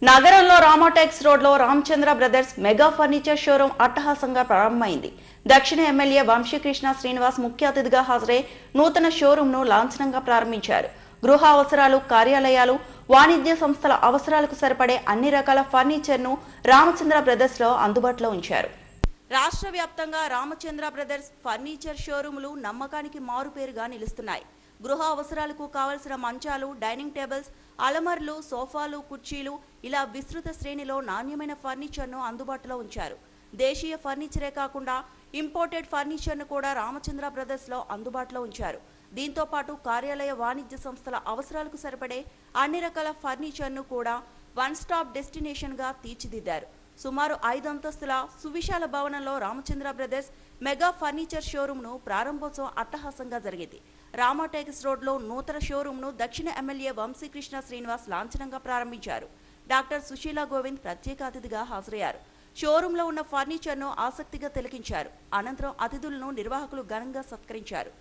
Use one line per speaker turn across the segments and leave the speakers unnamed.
నగరంలో రామోటెక్స్ రోడ్లో Ramachandra brothers mega furniture showroom అట్టహాసంగా ప్రారంభమైంది. దక్షిణ ఎమ్మెల్యే వంశీకృష్ణ శ్రీనివాస్ ముఖ్య అతిథిగా హాజరై నూతన షోరూంను లాంఛనంగా ప్రారంభించారు. గృహ అవసరాలు, కార్యాలయాలు, వాణిజ్య సంస్థల అవసరాలకు సరిపడే అన్ని రకాల ఫర్నిచర్ను రామచంద్ర బ్రదర్స్లో అందుబాటులో ఉంచారు. రాష్ట్ర వ్యాప్తంగా రామచంద్ర బ్రదర్స్ ఫర్నిచర్ షోరూములు నమ్మకానికి మారుపేరుగా నిలుస్తున్నాయి. గృహ అవసరాలకు కావలసిన మంచాలు, డైనింగ్ టేబుల్స్, అలమర్లు, సోఫాలు, కుర్చీలు ఇలా విస్తృత శ్రేణిలో నాణ్యమైన ఫర్నిచర్ను అందుబాటులో ఉంచారు. దేశీయ ఫర్నిచరే కాకుండా ఇంపోర్టెడ్ ఫర్నిచర్ను కూడా రామచంద్ర బ్రదర్స్లో అందుబాటులో ఉంచారు. దీంతో పాటు కార్యాలయ, వాణిజ్య సంస్థల అవసరాలకు సరిపడే అన్ని రకాల ఫర్నిచర్ను కూడా వన్ స్టాప్ డెస్టినేషన్గా తీర్చిదిద్దారు. సుమారు 5 అంతస్తుల సువిశాల భవనంలో రామచంద్ర బ్రదర్స్ మెగా ఫర్నిచర్ షోరూంను ప్రారంభోత్సవం అట్టహాసంగా జరిగింది. రామోటెక్స్ రోడ్లో నూతన షోరూంను దక్షిణ ఎమ్మెల్యే వంశీకృష్ణ శ్రీనివాస్ లాంఛనంగా ప్రారంభించారు. డాక్టర్ సుశీల గోవింద్ ప్రత్యేక అతిథిగా హాజరయ్యారు. షోరూంలో ఉన్న ఫర్నిచర్ను ఆసక్తిగా తిలకించారు. అనంతరం అతిథులను నిర్వాహకులు ఘనంగా సత్కరించారు.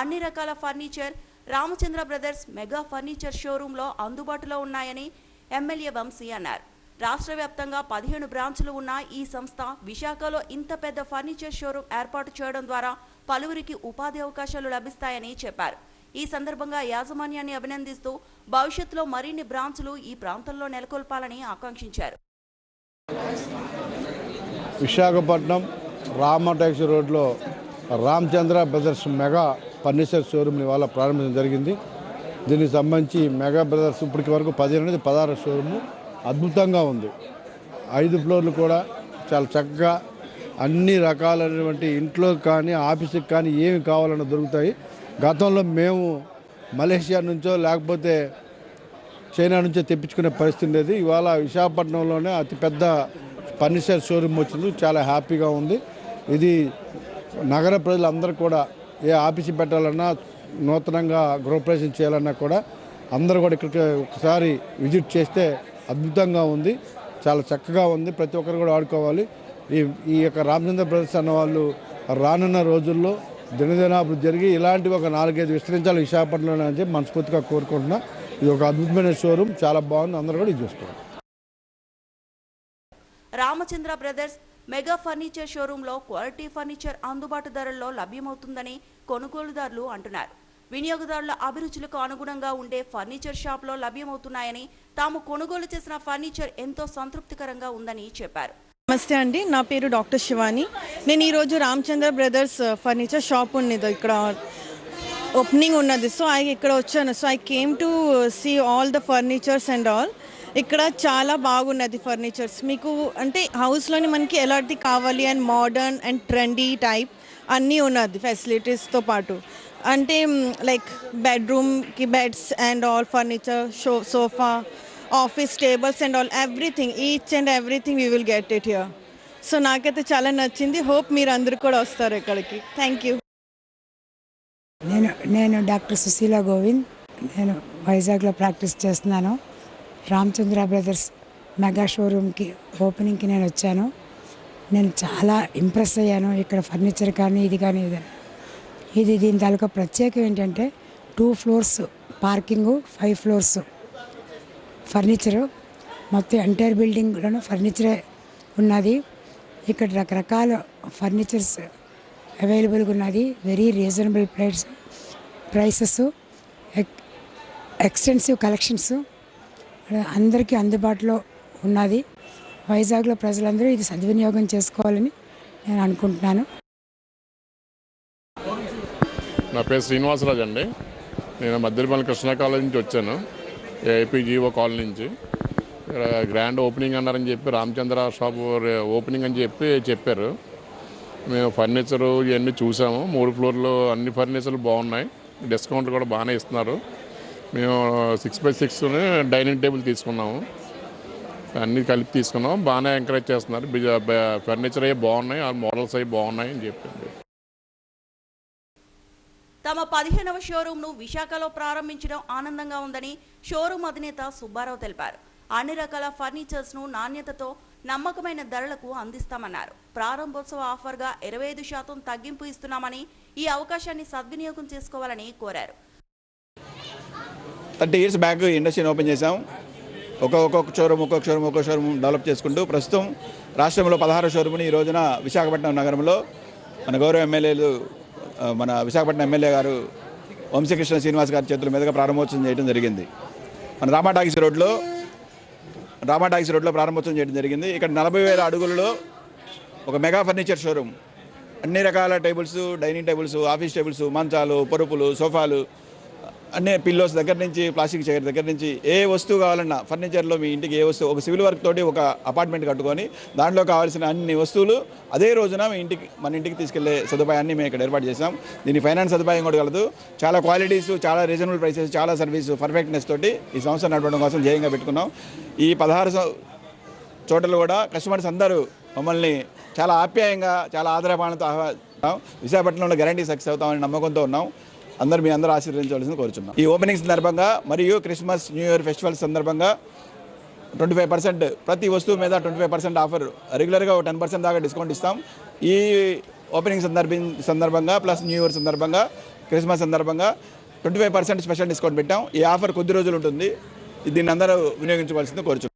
అన్ని రకాల furniture Ramachandra brothers mega furniture షోరూంలో అందుబాటులో ఉన్నాయని ఎమ్మెల్యే వంశీ అన్నారు. రాష్ట్ర వ్యాప్తంగా 15 బ్రాంచులు ఉన్న ఈ సంస్థ విశాఖలో ఇంత పెద్ద ఫర్నిచర్ షోరూం ఏర్పాటు చేయడం ద్వారా పలువురికి ఉపాధి అవకాశాలు లభిస్తాయని చెప్పారు. ఈ సందర్భంగా యాజమాన్యాన్ని అభినందిస్తూ భవిష్యత్తులో మరిన్ని బ్రాంచులు ఈ ప్రాంతంలో నెలకొల్పాలని ఆకాంక్షించారు.
విశాఖపట్నం రామోటెక్స్ రోడ్లో రామచంద్ర బ్రదర్స్ మెగా ఫర్నిచర్ షోరూమ్ని ఇవాళ ప్రారంభించడం జరిగింది. దీనికి సంబంధించి మెగా బ్రదర్స్ ఇప్పటికి వరకు 16 షోరూము అద్భుతంగా ఉంది. 5 ఫ్లోర్లు కూడా చాలా చక్కగా అన్ని రకాలైనటువంటి ఇంట్లో కానీ ఆఫీసుకి కానీ ఏమి కావాలన్నా దొరుకుతాయి. గతంలో మేము మలేషియా నుంచో లేకపోతే చైనా నుంచో తెప్పించుకునే పరిస్థితి ఉండేది. ఇవాళ విశాఖపట్నంలోనే అతిపెద్ద ఫర్నిచర్ షోరూమ్ వచ్చింది. చాలా హ్యాపీగా ఉంది. ఇది నగర ప్రజలందరూ కూడా ఏ ఆఫీసు పెట్టాలన్నా, నూతనంగా గృహప్రవేశం చేయాలన్నా కూడా అందరూ కూడా ఇక్కడికి ఒకసారి విజిట్ చేస్తే అద్భుతంగా ఉంది. చాలా చక్కగా ఉంది. ప్రతి ఒక్కరు కూడా ఆడుకోవాలి. ఈ యొక్క రామచంద్ర బ్రదర్స్ అన్న వాళ్ళు రానున్న రోజుల్లో దినదినాభివృద్ధి జరిగి ఇలాంటివి ఒక 4-5 విస్తరించాలి విశాఖపట్నంలో అని చెప్పి మనస్ఫూర్తిగా కోరుకుంటున్నా. ఇది ఒక అద్భుతమైన షోరూమ్, చాలా బాగుంది. అందరూ కూడా ఇది చూసుకోవాలి.
రామచంద్ర బ్రదర్స్ మెగా ఫర్నిచర్ షోరూంలో క్వాలిటీ ఫర్నిచర్ అందుబాటు ధరల్లో లభ్యమవుతుందని కొనుగోలుదారులు అంటున్నారు. వినియోగదారుల అభిరుచులకు అనుగుణంగా ఉండే ఫర్నిచర్ షాప్లో లభ్యమవుతున్నాయని, తాము కొనుగోలు చేసిన ఫర్నిచర్ ఎంతో సంతృప్తికరంగా ఉందని చెప్పారు.
నమస్తే అండి, నా పేరు డాక్టర్ శివాని. నేను ఈరోజు రామచంద్ర బ్రదర్స్ ఫర్నిచర్ షాప్ ఉన్నది, ఇక్కడ ఓపెనింగ్ ఉన్నది. సో ఇక్కడ వచ్చాను. So I came to see all the furnitures and all. ఇక్కడ చాలా బాగున్నది ఫర్నిచర్స్. మీకు అంటే హౌస్లోని మనకి ఎలాంటి కావాలి and modern and trendy type అన్నీ ఉన్నది ఫెసిలిటీస్తో పాటు. అంటే లైక్ బెడ్రూమ్కి beds and all furniture, sofa, office tables and all everything, each and everything we will get it here. So నాకైతే చాలా నచ్చింది. హోప్ మీరు అందరూ కూడా వస్తారు ఇక్కడికి. Thank you.
నేను డాక్టర్ సుశీల గోవింద్. నేను వైజాగ్లో ప్రాక్టీస్ చేస్తున్నాను. రామచంద్ర బ్రదర్స్ మెగా షోరూమ్కి ఓపెనింగ్కి నేను వచ్చాను. నేను చాలా ఇంప్రెస్ అయ్యాను. ఇక్కడ ఫర్నిచర్ కానీ ఇది కానీ దీని తాలూకా ప్రత్యేకం ఏంటంటే 2 ఫ్లోర్స్ పార్కింగు, 5 ఫ్లోర్స్ ఫర్నిచరు. మొత్తం ఎంటైర్ బిల్డింగ్లోనూ ఫర్నిచరే ఉన్నది. ఇక్కడ రకరకాల ఫర్నిచర్స్ అవైలబుల్గా ఉన్నది. Very reasonable prices, extensive collections అందరికీ అందుబాటులో ఉన్నది. వైజాగ్లో ప్రజలందరూ ఇది సద్వినియోగం చేసుకోవాలని నేను అనుకుంటున్నాను.
నా పేరు శ్రీనివాసరాజు అండి. నేను మధ్యపల్లి కృష్ణా కాలేజ్ నుంచి వచ్చాను, ఏపీజీఓ కాలనీ నుంచి. ఇక్కడ గ్రాండ్ ఓపెనింగ్ అన్నారని చెప్పి రామచంద్ర షాప్ ఓపెనింగ్ అని చెప్పారు. మేము ఫర్నిచరు ఇవన్నీ చూసాము. 3 ఫ్లోర్లు అన్ని ఫర్నిచర్లు బాగున్నాయి, డిస్కౌంట్ కూడా బాగానే ఇస్తున్నారు. మేము 6x6 డైనింగ్ టేబుల్ తీసుకున్నాము, అన్నీ కలిపి తీసుకున్నాం. బాగానే ఎంకరేజ్ చేస్తున్నారు. ఫర్నిచర్ అవి బాగున్నాయి, ఆ మోడల్స్ అవి బాగున్నాయి అని చెప్పింది.
తమ 15వ షోరూంను విశాఖలో ప్రారంభించడం ఆనందంగా ఉందని షోరూం అధినేత సుబ్బారావు తెలిపారు. అన్ని రకాల ఫర్నిచర్స్ను నాణ్యతతో నమ్మకమైన ధరలకు అందిస్తామన్నారు. ప్రారంభోత్సవ ఆఫర్గా 25% తగ్గింపు ఇస్తున్నామని ఈ అవకాశాన్ని సద్వినియోగం చేసుకోవాలని కోరారు.
30 years బ్యాక్ ఇండస్ట్రీని ఓపెన్ చేశాం. ఒక్కొక్క షోరూమ్ డెవలప్ చేసుకుంటూ ప్రస్తుతం రాష్ట్రంలో 16 షోరూమ్ని ఈ రోజున విశాఖపట్నం నగరంలో మన గౌరవ ఎమ్మెల్యేలు, మన విశాఖపట్నం ఎమ్మెల్యే గారు వంశీకృష్ణ శ్రీనివాస్ గారి చేతుల మీదుగా ప్రారంభోత్సవం చేయడం జరిగింది. మన రామా టాకీస్ రోడ్లో ప్రారంభోత్సవం చేయడం జరిగింది. ఇక్కడ 40,000 అడుగులలో ఒక మెగా ఫర్నిచర్ షోరూమ్. అన్ని రకాల tables, dining tables, office tables, మంచాలు, పరుపులు, సోఫాలు, అన్ని పిల్లోస్ దగ్గర నుంచి ప్లాస్టిక్ చైర్ దగ్గర నుంచి ఏ వస్తువు కావాలన్నా ఫర్నిచర్లో మీ ఇంటికి ఏ వస్తువు, ఒక సివిల్ వర్క్ తోటి ఒక అపార్ట్మెంట్ కట్టుకొని దాంట్లో కావాల్సిన అన్ని వస్తువులు అదే రోజున మన ఇంటికి తీసుకెళ్లే సదుపాయాన్ని మేము ఇక్కడ ఏర్పాటు చేసాం. దీని ఫైనాన్స్ సదుపాయం కూడా కలదు. చాలా క్వాలిటీస్, చాలా రీజనబుల్ ప్రైసెస్, చాలా సర్వీస్, పర్ఫెక్ట్నెస్ తోటి ఈ సంస్థ నడవడం కోసం ధ్యేయంగా పెట్టుకున్నాం. ఈ 16 చోట్ల కూడా కస్టమర్స్ అందరూ మమ్మల్ని చాలా ఆప్యాయంగా, చాలా ఆదరపాలనతో ఆహ్వానిస్తాం. విశాఖపట్నంలో గ్యారంటీ సక్సెస్ అవుతామని నమ్మకంతో ఉన్నాం. మీ అందరూ ఆశీర్వదించవలసింది కోరుచున్నాం. ఈ ఓపెనింగ్ సందర్భంగా మరియు క్రిస్మస్, న్యూ ఇయర్ ఫెస్టివల్ సందర్భంగా 25% ప్రతి వస్తువు మీద 25% ఆఫర్, రెగ్యులర్గా 10% దాకా డిస్కౌంట్ ఇస్తాం. ఈ ఓపెనింగ్ సందర్భంగా ప్లస్ న్యూ ఇయర్ సందర్భంగా, క్రిస్మస్ సందర్భంగా 25% స్పెషల్ డిస్కౌంట్ పెట్టాం. ఈ ఆఫర్ కొద్ది రోజులు ఉంటుంది. దీన్ని అందరూ వినియోగించవలసింది కోరుచున్నాం.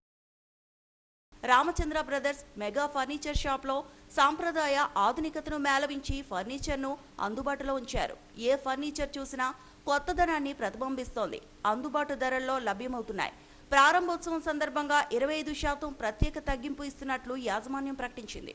రామచంద్ర బ్రదర్స్ మెగా ఫర్నిచర్ షాప్లో సాంప్రదాయ ఆధునికతను మేళవించి ఫర్నిచర్ను అందుబాటులో ఉంచారు. ఏ ఫర్నిచర్ చూసినా కొత్తదనాన్ని ప్రతిబింబిస్తోంది. అందుబాటు ధరల్లో లభ్యమవుతున్నాయి. ప్రారంభోత్సవం సందర్భంగా 25% ప్రత్యేక తగ్గింపు ఇస్తున్నట్లు యాజమాన్యం ప్రకటించింది.